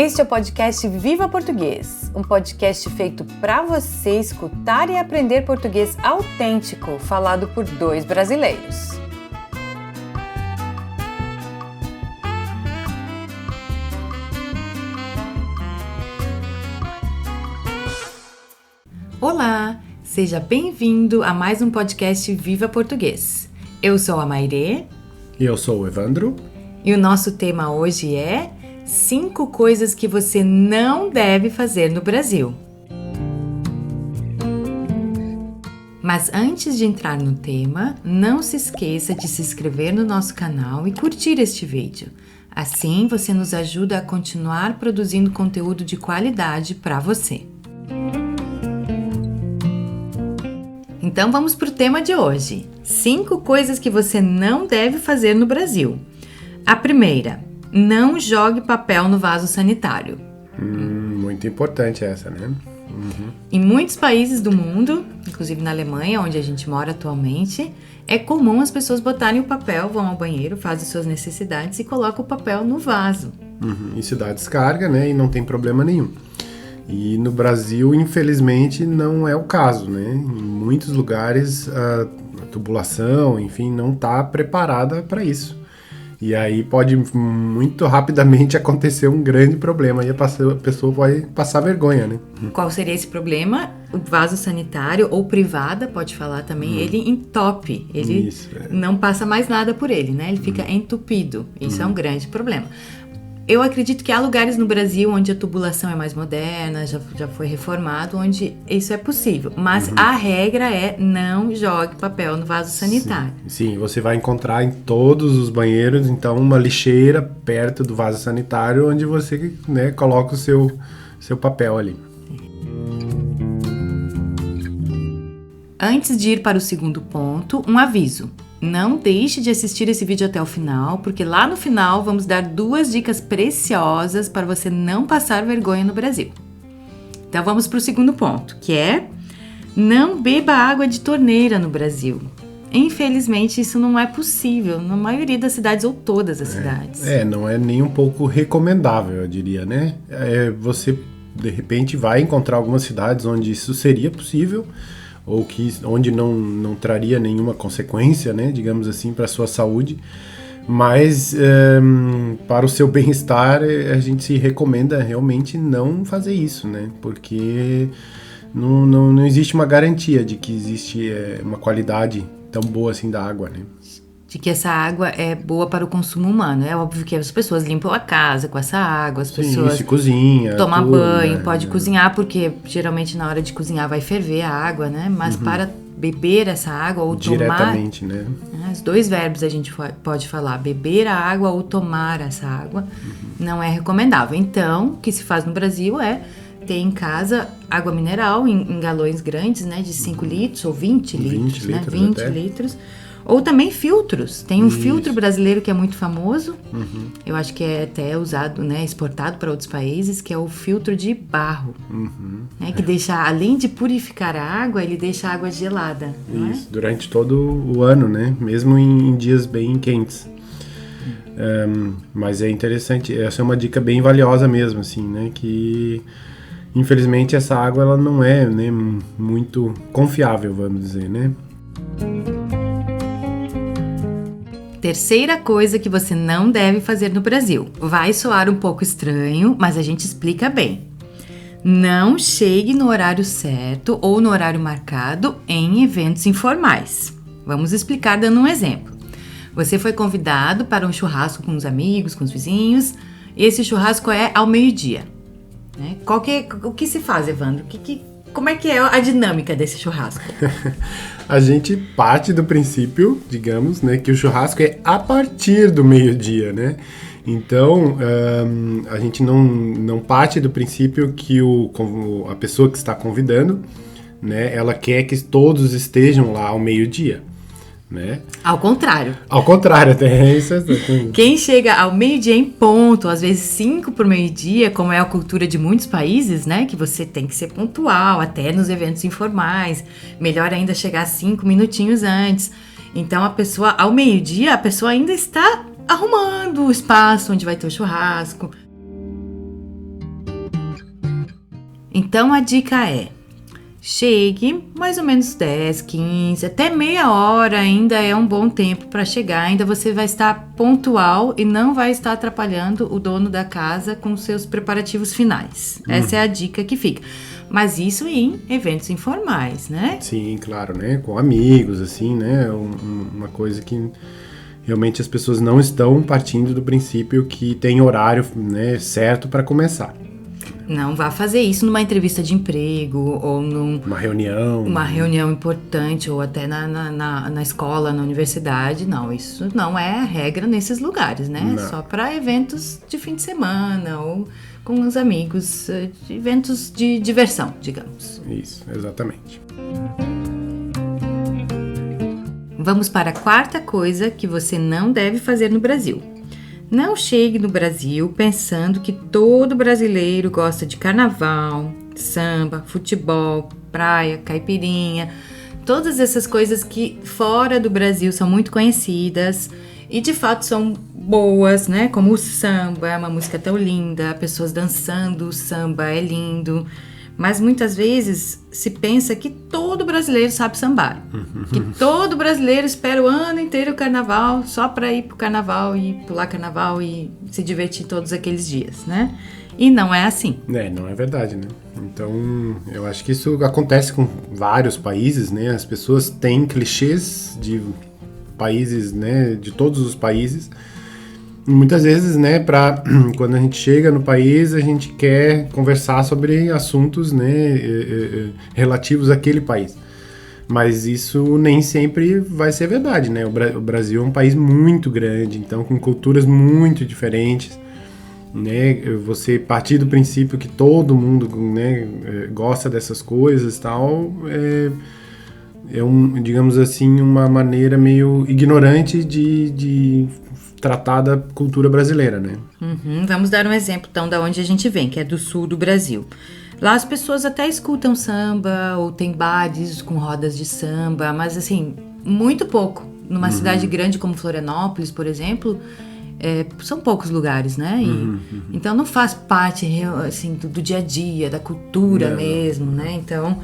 Este é o podcast Viva Português, um podcast feito para você escutar e aprender português autêntico, falado por 2 brasileiros. Olá, seja bem-vindo a mais um podcast Viva Português. Eu sou a Mairê. E eu sou o Evandro. E o nosso tema hoje é 5 coisas que você não deve fazer no Brasil. Mas antes de entrar no tema, não se esqueça de se inscrever no nosso canal e curtir este vídeo. Assim, você nos ajuda a continuar produzindo conteúdo de qualidade para você. Então vamos para o tema de hoje. 5 coisas que você não deve fazer no Brasil. A primeira, não jogue papel no vaso sanitário. Muito importante essa, né? Em muitos países do mundo, inclusive na Alemanha, onde a gente mora atualmente, é comum as pessoas botarem o papel, vão ao banheiro, fazem suas necessidades e colocam o papel no vaso. Isso dá descarga, né? E não tem problema nenhum. E no Brasil, infelizmente, não é o caso, né? Em muitos lugares, a tubulação, enfim, não está preparada para isso. E aí pode muito rapidamente acontecer um grande problema e a pessoa pode passar vergonha, né? Qual seria esse problema? O vaso sanitário ou privada, pode falar também, ele entope. Ele não passa mais nada por ele, né? Ele fica entupido. Isso é um grande problema. Eu acredito que há lugares no Brasil onde a tubulação é mais moderna, já foi reformado, onde isso é possível. Mas a regra é não jogue papel no vaso sanitário. Sim, você vai encontrar em todos os banheiros, então, uma lixeira perto do vaso sanitário onde você, né, coloca o seu papel ali. Antes de ir para o segundo ponto, um aviso. Não deixe de assistir esse vídeo até o final, porque lá no final vamos dar 2 dicas preciosas para você não passar vergonha no Brasil. Então vamos para o segundo ponto, que é não beba água de torneira no Brasil. Infelizmente isso não é possível na maioria das cidades ou todas as cidades. Não é nem um pouco recomendável, eu diria, né? Você de repente vai encontrar algumas cidades onde isso seria possível, ou onde não traria nenhuma consequência, né, digamos assim, para a sua saúde, mas para o seu bem-estar a gente se recomenda realmente não fazer isso, né, porque não existe uma garantia de que existe uma qualidade tão boa assim da água, né. De que essa água é boa para o consumo humano. É óbvio que as pessoas limpam a casa com essa água, as pessoas se cozinha, tomam tudo, banho, né? pode cozinhar, porque geralmente na hora de cozinhar vai ferver a água, né? Mas para beber essa água ou diretamente, tomar... né? Os 2 verbos a gente pode falar, beber a água ou tomar essa água, não é recomendável. Então, o que se faz no Brasil é ter em casa água mineral em galões grandes, né? De 5 litros ou 20 litros, né? 20 litros. Ou também filtros. Tem um filtro brasileiro que é muito famoso. Eu acho que é até usado, né, exportado para outros países, que é o filtro de barro. Né, que deixa, além de purificar a água, ele deixa a água gelada. Isso, durante todo o ano, né? Mesmo em dias bem quentes. Mas é interessante, essa é uma dica bem valiosa mesmo, assim, né? Que infelizmente essa água ela não é, né, muito confiável, vamos dizer, né? Terceira coisa que você não deve fazer no Brasil. Vai soar um pouco estranho, mas a gente explica bem. Não chegue no horário certo ou no horário marcado em eventos informais. Vamos explicar dando um exemplo. Você foi convidado para um churrasco com os amigos, com os vizinhos, e esse churrasco é ao meio-dia. Né? O que se faz, Evandro? Como é que é a dinâmica desse churrasco? A gente parte do princípio, digamos, né, que o churrasco é a partir do meio-dia, né? Então, a gente não parte do princípio que a pessoa que está convidando, né, ela quer que todos estejam lá ao meio-dia, né? Ao contrário. Ao contrário, até isso. Quem chega ao meio-dia em ponto, às vezes 5 por meio-dia, como é a cultura de muitos países, né? Que você tem que ser pontual, até nos eventos informais. Melhor ainda chegar 5 minutinhos antes. Então, ao meio-dia, a pessoa ainda está arrumando o espaço onde vai ter o churrasco. Então a dica é: chegue mais ou menos 10, 15, até meia hora ainda é um bom tempo para chegar. Ainda você vai estar pontual e não vai estar atrapalhando o dono da casa com seus preparativos finais. Essa é a dica que fica. Mas isso em eventos informais, né? Sim, claro, né? Com amigos, assim, né? Uma coisa que realmente as pessoas não estão partindo do princípio que tem horário, né, certo para começar. Não vá fazer isso numa entrevista de emprego ou Uma reunião. Uma reunião importante ou até na escola, na universidade. Não, isso não é a regra nesses lugares, né? Não. Só para eventos de fim de semana ou com os amigos, eventos de diversão, digamos. Isso, exatamente. Vamos para a quarta coisa que você não deve fazer no Brasil. Não chegue no Brasil pensando que todo brasileiro gosta de carnaval, samba, futebol, praia, caipirinha, todas essas coisas que fora do Brasil são muito conhecidas e de fato são boas, né? Como o samba, é uma música tão linda, pessoas dançando, o samba é lindo. Mas muitas vezes se pensa que todo brasileiro sabe sambar. Que todo brasileiro espera o ano inteiro o carnaval só para ir pro carnaval e pular carnaval e se divertir todos aqueles dias, né? E não é assim. Não é verdade, né? Então, eu acho que isso acontece com vários países, né? As pessoas têm clichês de países, né? De todos os países. Muitas vezes, né, quando a gente chega no país, a gente quer conversar sobre assuntos, né, relativos àquele país. Mas isso nem sempre vai ser verdade, né? O Brasil é um país muito grande, então com culturas muito diferentes, né? Você partir do princípio que todo mundo, né, gosta dessas coisas e tal, digamos assim, uma maneira meio ignorante de tratar da cultura brasileira, né? Vamos dar um exemplo, então, da onde a gente vem, que é do sul do Brasil. Lá as pessoas até escutam samba, ou tem bares com rodas de samba, mas, assim, muito pouco. Numa cidade grande como Florianópolis, por exemplo, são poucos lugares, né? Então, não faz parte, assim, do dia a dia, da cultura mesmo, né? Então,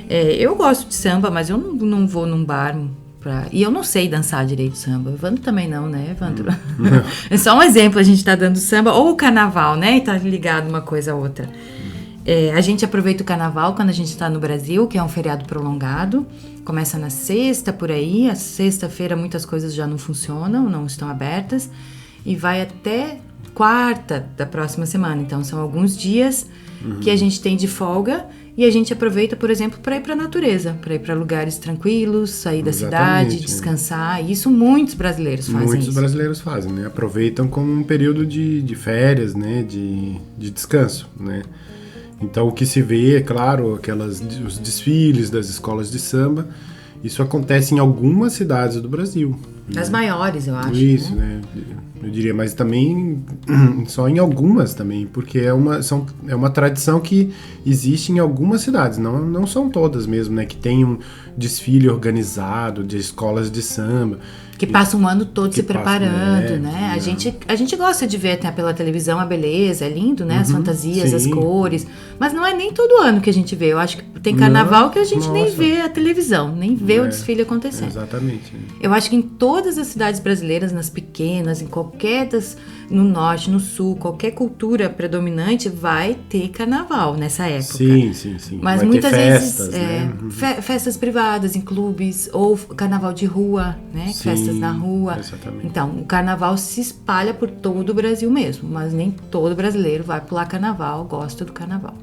eu gosto de samba, mas eu não vou num bar... E eu não sei dançar direito samba. O Evandro também não, né, Evandro? É só um exemplo, a gente tá dando samba ou o carnaval, né? E tá ligado uma coisa a outra. A gente aproveita o carnaval quando a gente tá no Brasil, que é um feriado prolongado. Começa na sexta, por aí. A sexta-feira muitas coisas já não funcionam, não estão abertas. E vai até quarta da próxima semana. Então, são alguns dias que a gente tem de folga. E a gente aproveita, por exemplo, para ir para a natureza, para ir para lugares tranquilos, sair da cidade, descansar. E isso muitos brasileiros fazem. Muitos brasileiros fazem, né? Aproveitam como um período de férias, né? De descanso, né? Então, o que se vê, é claro, os desfiles das escolas de samba, isso acontece em algumas cidades do Brasil. As maiores, eu acho. Isso, né? Eu diria, mas também só em algumas também, porque é uma tradição que existe em algumas cidades, não são todas mesmo, né? Que tem um desfile organizado de escolas de samba. Que passa um ano todo se preparando, né? A gente gosta de ver até pela televisão a beleza, é lindo, né? As fantasias, as cores. Mas não é nem todo ano que a gente vê. Eu acho que tem carnaval que a gente nem vê a televisão, nem vê o desfile acontecendo. Exatamente. Eu acho que em todas as cidades brasileiras, nas pequenas, no norte, no sul, qualquer cultura predominante vai ter carnaval nessa época. Sim. Mas vai muitas festas, vezes né? Festas privadas em clubes ou carnaval de rua, né? Sim, festas na rua. Exatamente. Então, o carnaval se espalha por todo o Brasil mesmo, mas nem todo brasileiro vai pular carnaval, gosta do carnaval.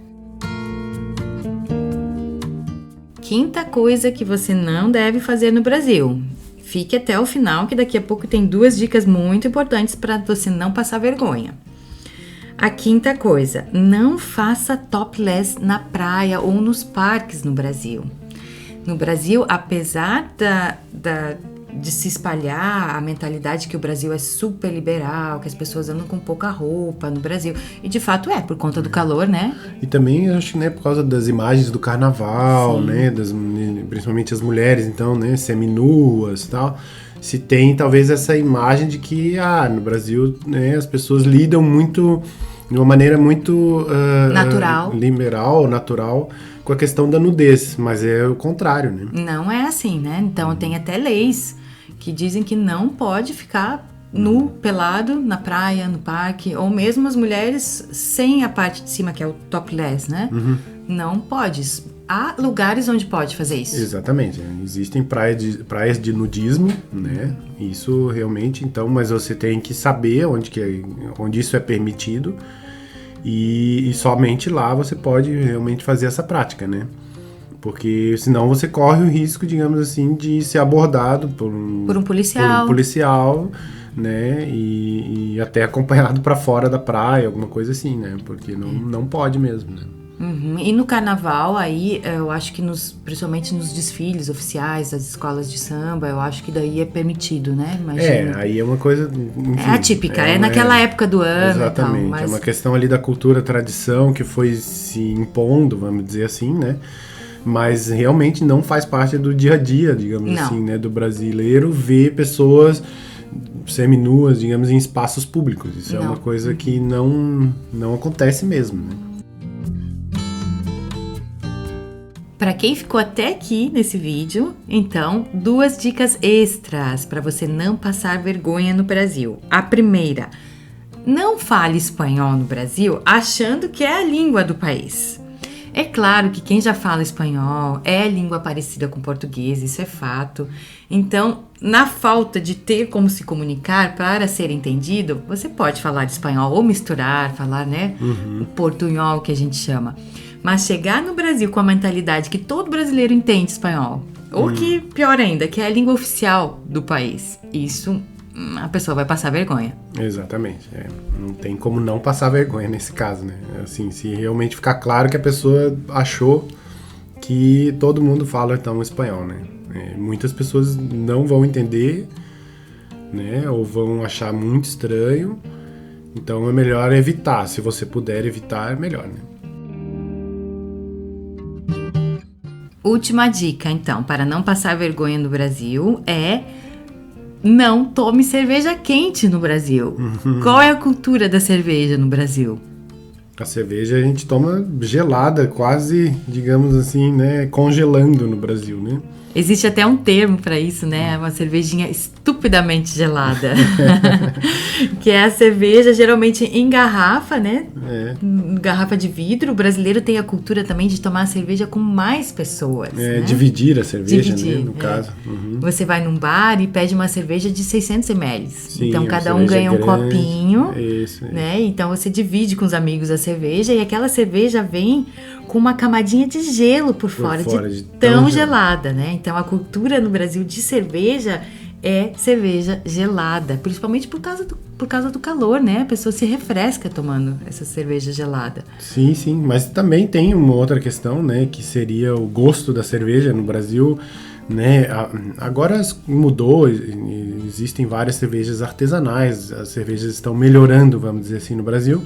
Quinta coisa que você não deve fazer no Brasil. Fique até o final, que daqui a pouco tem 2 dicas muito importantes para você não passar vergonha. A quinta coisa, não faça topless na praia ou nos parques no Brasil. No Brasil, apesar de se espalhar a mentalidade que o Brasil é super liberal, que as pessoas andam com pouca roupa no Brasil, e de fato por conta do calor, né? E também, acho que, né, por causa das imagens do carnaval, né, principalmente as mulheres, então, né, seminuas e tal, se tem talvez essa imagem de que, no Brasil, né, as pessoas lidam muito de uma maneira muito natural, natural, com a questão da nudez, mas é o contrário, né? Não é assim, né? Então tem até leis que dizem que não pode ficar nu, pelado, na praia, no parque, ou mesmo as mulheres sem a parte de cima, que é o topless, né? Não pode. Há lugares onde pode fazer isso. Exatamente. Existem praias de nudismo, né? Isso realmente, então, mas você tem que saber onde isso é permitido e somente lá você pode realmente fazer essa prática, né? Porque senão você corre o risco, digamos assim, de ser abordado por um policial, né? E até acompanhado para fora da praia, alguma coisa assim, né? Porque não pode mesmo, né? E no carnaval, aí, eu acho que principalmente nos desfiles oficiais das escolas de samba, eu acho que daí é permitido, né? Imagina. Aí é uma coisa... Enfim, é atípica, naquela época do ano. Exatamente, e tal, mas... é uma questão ali da cultura, tradição, que foi se impondo, vamos dizer assim, né? Mas realmente não faz parte do dia a dia, digamos assim, né? Do brasileiro ver pessoas seminuas, digamos, em espaços públicos. Isso é uma coisa que não acontece mesmo, né? Para quem ficou até aqui nesse vídeo, então, 2 dicas extras para você não passar vergonha no Brasil. A primeira, não fale espanhol no Brasil achando que é a língua do país. É claro que quem já fala espanhol é língua parecida com português, isso é fato. Então, na falta de ter como se comunicar para ser entendido, você pode falar espanhol ou misturar, falar, né, o portunhol que a gente chama. Mas chegar no Brasil com a mentalidade que todo brasileiro entende espanhol, ou que, pior ainda, que é a língua oficial do país, isso a pessoa vai passar vergonha. Exatamente. Não tem como não passar vergonha nesse caso, né? Assim, se realmente ficar claro que a pessoa achou que todo mundo fala então espanhol, né? Muitas pessoas não vão entender, né? Ou vão achar muito estranho. Então é melhor evitar. Se você puder evitar, é melhor, né? Última dica, então, para não passar vergonha no Brasil é não tome cerveja quente no Brasil. Qual é a cultura da cerveja no Brasil? A cerveja a gente toma gelada, quase, digamos assim, né, congelando no Brasil, né? Existe até um termo para isso, né? Uma cervejinha estupidamente gelada. Que é a cerveja geralmente em garrafa, né? Garrafa de vidro. O brasileiro tem a cultura também de tomar a cerveja com mais pessoas. Né? Dividir a cerveja, né? No caso. Você vai num bar e pede uma cerveja de 600 ml. Sim, então cada um ganha um copinho. Isso. Né? Então você divide com os amigos a cerveja e aquela cerveja vem com uma camadinha de gelo por fora de tão gelada, né? Então a cultura no Brasil de cerveja é cerveja gelada, principalmente por causa do calor, né? A pessoa se refresca tomando essa cerveja gelada. Sim, mas também tem uma outra questão, né? Que seria o gosto da cerveja no Brasil, né? Agora mudou, existem várias cervejas artesanais, as cervejas estão melhorando, vamos dizer assim, no Brasil.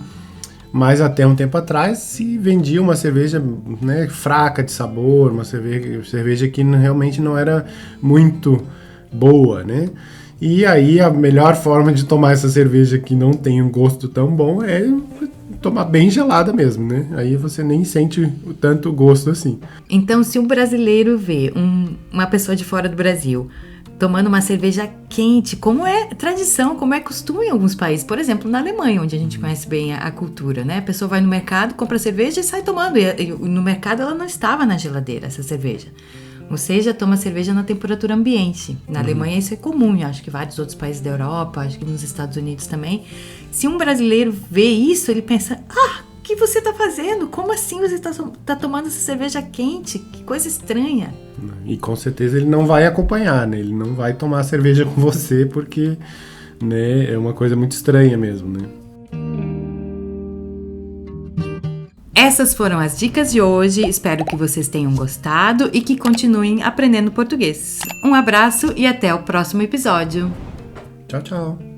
Mas até um tempo atrás se vendia uma cerveja, né, fraca de sabor, uma cerveja que realmente não era muito boa, né? E aí a melhor forma de tomar essa cerveja que não tem um gosto tão bom é tomar bem gelada mesmo, né? Aí você nem sente tanto gosto assim. Então, se um brasileiro vê uma pessoa de fora do Brasil tomando uma cerveja quente, como é tradição, como é costume em alguns países. Por exemplo, na Alemanha, onde a gente conhece bem a cultura, né? A pessoa vai no mercado, compra cerveja e sai tomando. E no mercado ela não estava na geladeira, essa cerveja. Ou seja, toma cerveja na temperatura ambiente. Na Alemanha isso é comum, eu acho que vários outros países da Europa, acho que nos Estados Unidos também. Se um brasileiro vê isso, ele pensa, o que você está fazendo? Como assim você está tomando essa cerveja quente? Que coisa estranha. E com certeza ele não vai acompanhar, né? Ele não vai tomar cerveja com você porque, né, é uma coisa muito estranha mesmo, né? Essas foram as dicas de hoje, espero que vocês tenham gostado e que continuem aprendendo português. Um abraço e até o próximo episódio. Tchau, tchau.